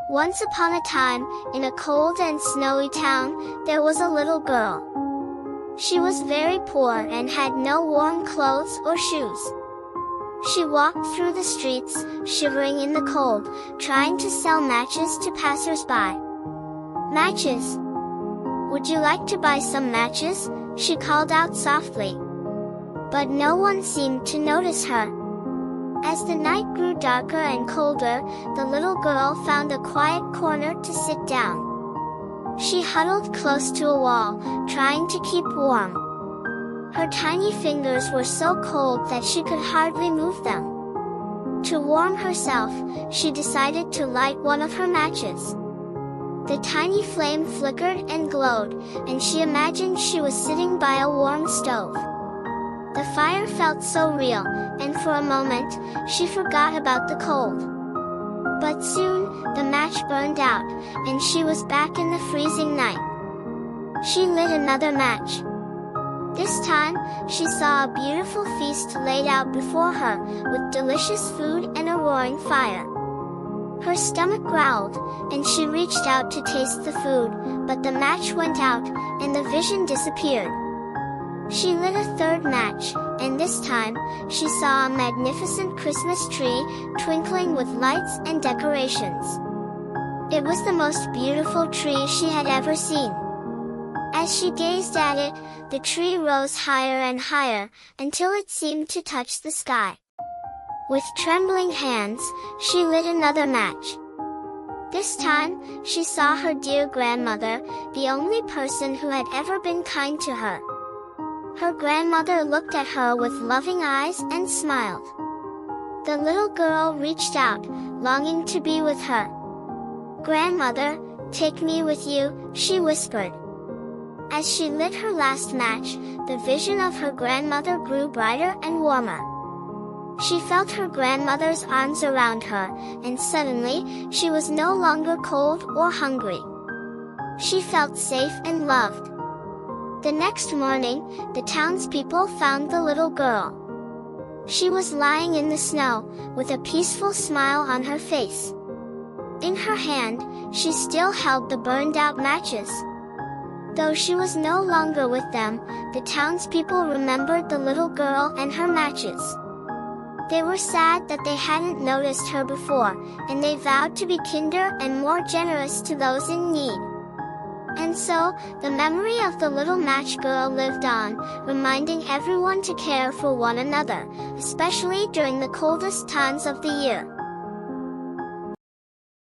Once upon a time, in a cold and snowy town, there was a little girl. She was very poor and had no warm clothes or shoes. She walked through the streets, shivering in the cold, trying to sell matches to passers-by. "Matches! Would you like to buy some matches?" she called out softly. But no one seemed to notice her. As the night grew darker and colder, the little girl found a quiet corner to sit down. She huddled close to a wall, trying to keep warm. Her tiny fingers were so cold that she could hardly move them. To warm herself, she decided to light one of her matches. The tiny flame flickered and glowed, and she imagined she was sitting by a warm stove. The fire felt so real, and for a moment, she forgot about the cold. But soon, the match burned out, and she was back in the freezing night. She lit another match. This time, she saw a beautiful feast laid out before her, with delicious food and a roaring fire. Her stomach growled, and she reached out to taste the food, but the match went out, and the vision disappeared. She lit a third match, and this time, she saw a magnificent Christmas tree, twinkling with lights and decorations. It was the most beautiful tree she had ever seen. As she gazed at it, the tree rose higher and higher, until it seemed to touch the sky. With trembling hands, she lit another match. This time, she saw her dear grandmother, the only person who had ever been kind to her. Her grandmother looked at her with loving eyes and smiled. The little girl reached out, longing to be with her. "Grandmother, take me with you," she whispered. As she lit her last match, the vision of her grandmother grew brighter and warmer. She felt her grandmother's arms around her, and suddenly, she was no longer cold or hungry. She felt safe and loved. The next morning, the townspeople found the little girl. She was lying in the snow, with a peaceful smile on her face. In her hand, she still held the burned-out matches. Though she was no longer with them, the townspeople remembered the little girl and her matches. They were sad that they hadn't noticed her before, and they vowed to be kinder and more generous to those in need. And so, the memory of the little match girl lived on, reminding everyone to care for one another, especially during the coldest times of the year.